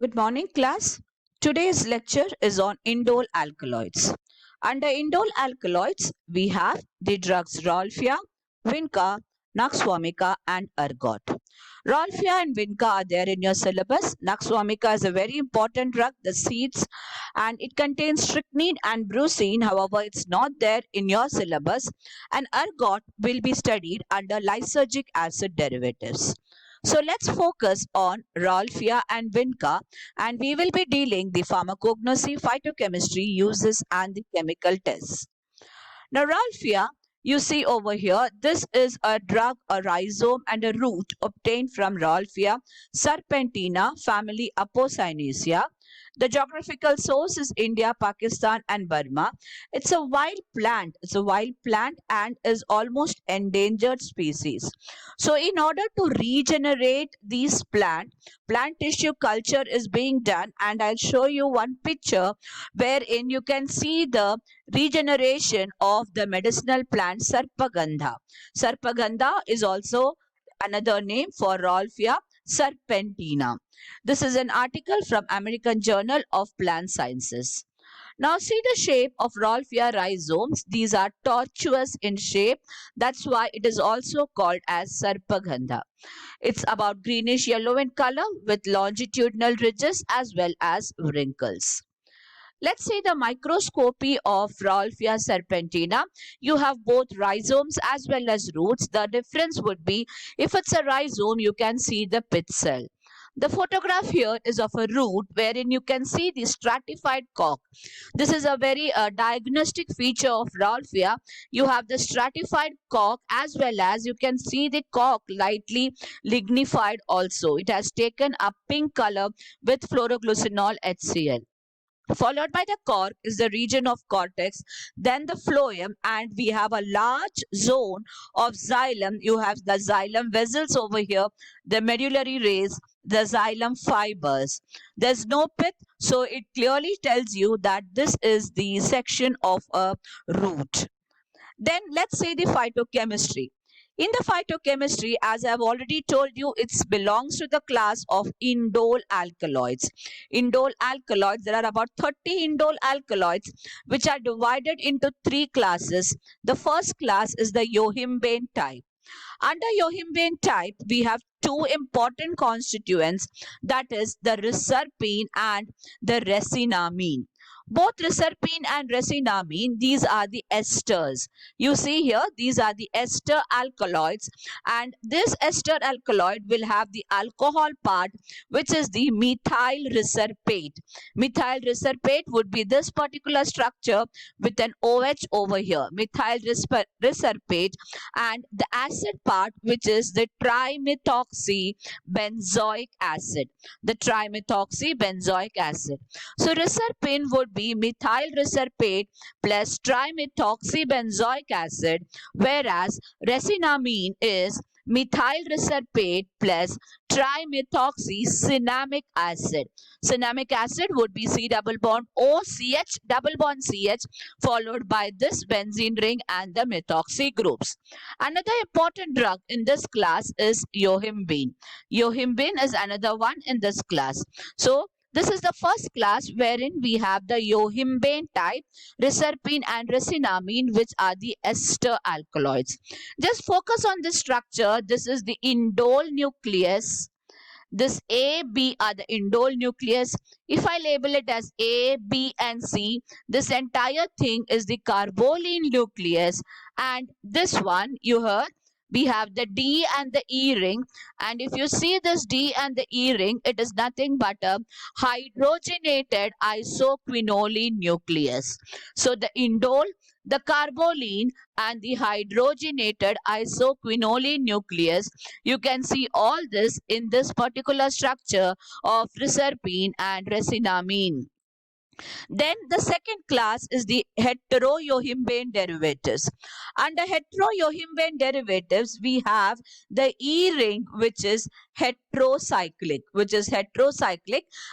Good morning, class. Today's lecture is on indole alkaloids. Under indole alkaloids, we have the drugs Rolfia, Vinca, Naxwamica, and Ergot. Rolfia and Vinca are there in your syllabus. Naxwamica is a very important drug, the seeds, and it contains strychnine and brucine. However, it's not there in your syllabus. And Ergot will be studied under lysergic acid derivatives. So let's focus on Rolfia and Vinca, and we will be dealing the pharmacognosy, phytochemistry, uses and the chemical tests. Now Ralphia, you see over here, this is a drug, a rhizome and a root obtained from Ralphia serpentina family Apocynaceae. The geographical source is India, Pakistan and Burma. It's a wild plant. It's a wild plant and is almost endangered species. So in order to regenerate these plant tissue culture is being done, and I'll show you one picture wherein you can see the regeneration of the medicinal plant Sarpagandha. Sarpagandha is also another name for Rolfia serpentina. This is an article from American Journal of Plant Sciences. Now see the shape of Rolfia rhizomes. These are tortuous in shape. That's why it is also called as Sarpagandha. It's about greenish yellow in color with longitudinal ridges as well as wrinkles. Let's say the microscopy of Rolfia serpentina. You have both rhizomes as well as roots. The difference would be if it's a rhizome, you can see the pith cell. The photograph here is of a root wherein you can see the stratified cork. This is a very diagnostic feature of Rolfia. You have the stratified cork as well as you can see the cork lightly lignified also. It has taken a pink color with fluoroglucinol HCl. Followed by the cork is the region of cortex, then the phloem, and we have a large zone of xylem. You have the xylem vessels over here, the medullary rays, the xylem fibers. There's no pith, so it clearly tells you that this is the section of a root. Then let's say the phytochemistry. In the phytochemistry, as I've already told you, it belongs to the class of indole alkaloids. Indole alkaloids, there are about 30 indole alkaloids which are divided into three classes. The first class is the yohimbane type. Under yohimbane type, we have two important constituents, that is the reserpine and the resinamine. Both reserpine and resinamine, these are the esters. You see here, these are the ester alkaloids, and this ester alkaloid will have the alcohol part, which is the methyl reserpate. Methyl reserpate would be this particular structure with an OH over here, methyl reserpate, and the acid part, which is the trimethoxy benzoic acid. The trimethoxy benzoic acid. So reserpine would be methyl reserpate plus trimethoxybenzoic acid, whereas resinamine is methyl reserpate plus trimethoxycinnamic acid. Cinnamic acid would be C double bond O CH double bond CH followed by this benzene ring and the methoxy groups. Another important drug in this class is yohimbine. Yohimbine is another one in this class. So this is the first class wherein we have the yohimbane type, reserpine and resinamine, which are the ester alkaloids. Just focus on this structure. This is the indole nucleus. This A, B are the indole nucleus. If I label it as A, B and C, this entire thing is the carboline nucleus. And this one, you heard, we have the D and the E ring, and if you see this D and the E ring, it is nothing but a hydrogenated isoquinoline nucleus. So the indole, the carboline and the hydrogenated isoquinoline nucleus, you can see all this in this particular structure of reserpine and resinamine. Then the second class is the heteroyohimbane derivatives. Under heteroyohimbane derivatives, we have the E ring, which is heterocyclic,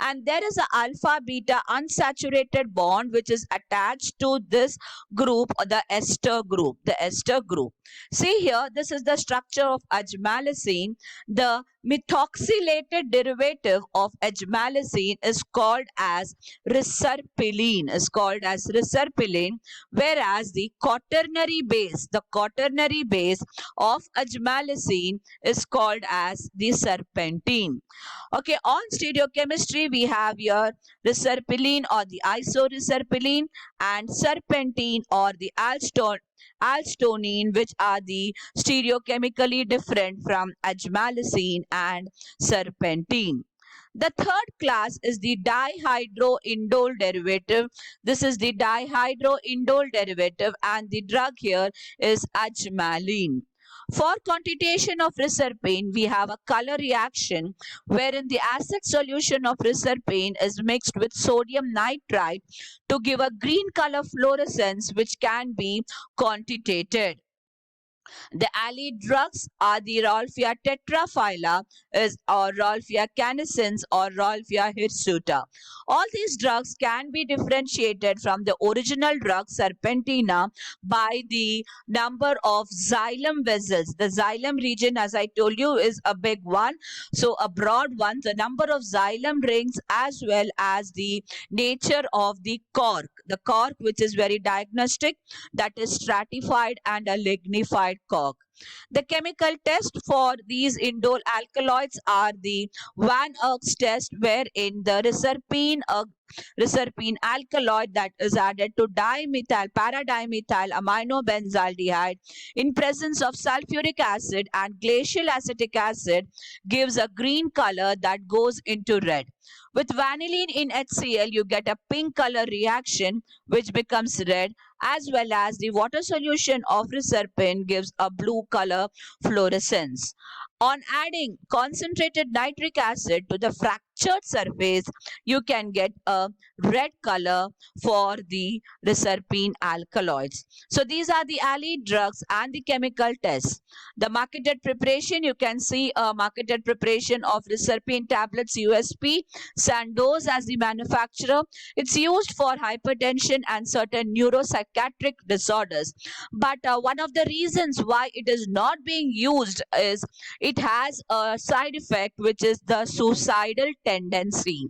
and there is a alpha beta unsaturated bond which is attached to this group, or the ester group. The ester group. See here, this is the structure of ajmalacine. The methoxylated derivative of ajmalacine is called as reserpilline, whereas the quaternary base of ajmalacine is called as the serpentine. Okay, on stereochemistry we have here reserpilline or the isoreserpilline and serpentine or the alstonine, which are the stereochemically different from ajmalacine and serpentine. The third class is the dihydroindole derivative. This is the dihydroindole derivative, and the drug here is ajmaline. For quantitation of reserpine, we have a color reaction wherein the acid solution of reserpine is mixed with sodium nitrite to give a green color fluorescence which can be quantitated. The allied drugs are the Rolfia tetraphylla or Rolfia canescens or Rolfia hirsuta. All these drugs can be differentiated from the original drug serpentina by the number of xylem vessels. The xylem region, as I told you, is a big one. So a broad one, the number of xylem rings as well as the nature of the cork. The cork, which is very diagnostic, that is stratified and a lignified cork. The chemical test for these indole alkaloids are the Van Erck's test, wherein the reserpine alkaloid that is added to paradimethyl aminobenzaldehyde in presence of sulfuric acid and glacial acetic acid gives a green color that goes into red. With vanillin in HCl, you get a pink color reaction which becomes red, as well as the water solution of reserpine gives a blue color fluorescence. On adding concentrated nitric acid to the fractured surface, you can get a red color for the reserpine alkaloids. So these are the allied drugs and the chemical tests. The marketed preparation, you can see a marketed preparation of reserpine tablets USP, Sandoz as the manufacturer. It's used for hypertension and certain neuropsychiatric disorders. But one of the reasons why it is not being used is it has a side effect which is the suicidal tendency.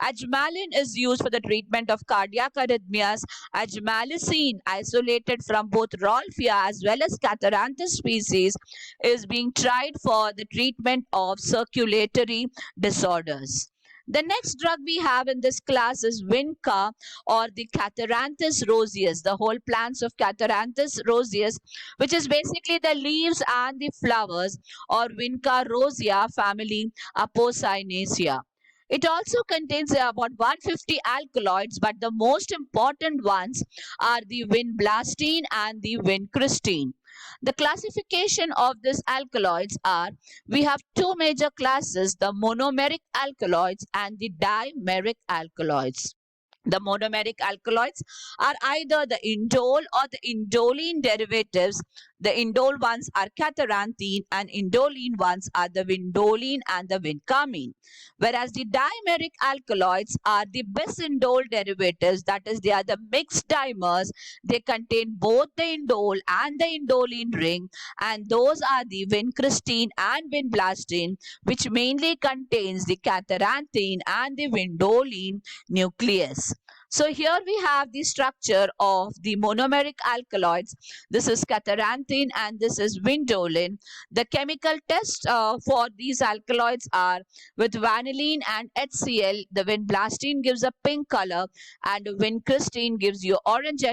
Ajmalin is used for the treatment of cardiac arrhythmias. Ajmalacine, isolated from both Rolfia as well as Catharanthus species, is being tried for the treatment of circulatory disorders. The next drug we have in this class is Vinca or the Catharanthus roseus, the whole plants of Catharanthus roseus, which is basically the leaves and the flowers, or Vinca rosea family Apocynaceae. It also contains about 150 alkaloids, but the most important ones are the vinblastine and the vincristine. The classification of these alkaloids are, we have two major classes, the monomeric alkaloids and the dimeric alkaloids. The monomeric alkaloids are either the indole or the indoline derivatives. The indole ones are catharanthine and indoline ones are the vindoline and the vincamine. Whereas the dimeric alkaloids are the bisindole derivatives, that is, they are the mixed dimers. They contain both the indole and the indoline ring, and those are the vincristine and vinblastine, which mainly contains the catharanthine and the vindoline nucleus. So here we have the structure of the monomeric alkaloids. This is catharanthine and this is vindoline. The chemical test for these alkaloids are with vanillin and HCl. The vinblastine gives a pink color and vincristine gives you orange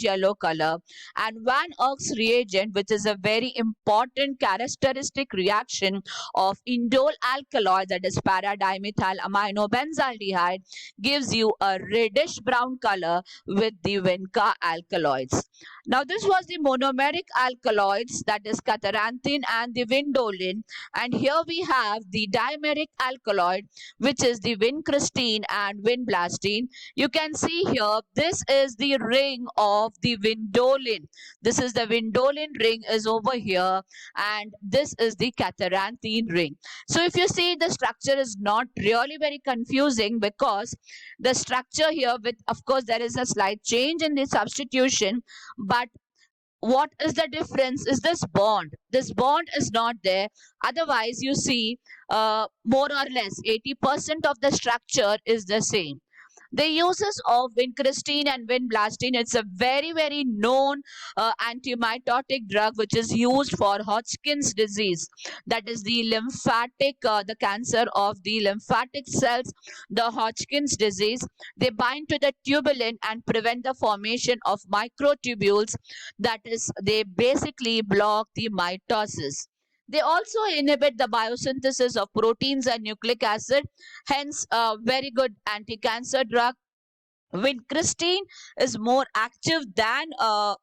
yellow color. And Van Erck's reagent, which is a very important characteristic reaction of indole alkaloid, that is paradimethyl aminobenzaldehyde, gives you a red reddish brown color with the Vinca alkaloids. Now this was the monomeric alkaloids, that is catharanthine and the vindoline, and here we have the dimeric alkaloid, which is the vincristine and vinblastine. You can see here, this is the ring of the vindoline. This is the vindoline ring is over here, and this is the catharanthine ring. So if you see, the structure is not really very confusing, because the structure here, with of course there is a slight change in the substitution, but what is the difference is this bond. This bond is not there. Otherwise, you see, more or less 80% of the structure is the same. The uses of vincristine and vinblastine, it's a very, very known antimitotic drug which is used for Hodgkin's disease. That is the lymphatic, the cancer of the lymphatic cells, the Hodgkin's disease. They bind to the tubulin and prevent the formation of microtubules. That is, they basically block the mitosis. They also inhibit the biosynthesis of proteins and nucleic acid, hence a very good anti-cancer drug. Vincristine is more active than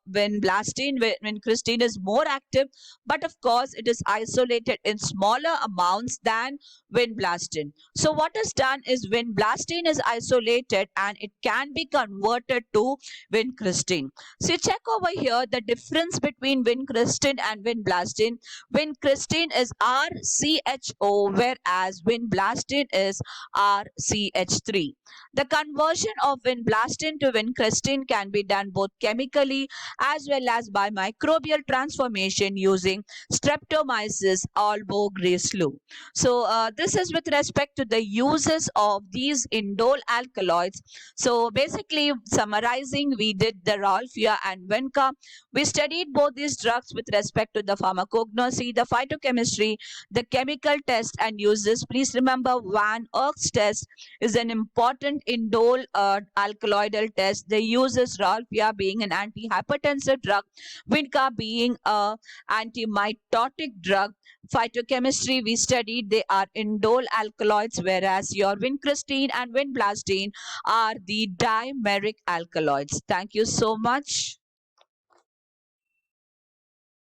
vinblastine. Vincristine is more active, but of course it is isolated in smaller amounts than vinblastine. So what is done is, vinblastine is isolated and it can be converted to vincristine. So check over here the difference between vincristine and vinblastine. Vincristine is RCHO, whereas vinblastine is RCH3. The conversion of vinblastine to vincristine can be done both chemically as well as by microbial transformation using Streptomyces albogreslu. So this is with respect to the uses of these indole alkaloids. So basically, summarizing, we did the Rolfia and Vinca. We studied both these drugs with respect to the pharmacognosy, the phytochemistry, the chemical test and uses. Please remember, Van Erck's test is an important indole alkaloidal test. They uses Rolfia being an antihypertensive drug, Vinca being a antimitotic drug. Phytochemistry, we studied, they are indole alkaloids, whereas your vincristine and vinblastine are the dimeric alkaloids. Thank you so much.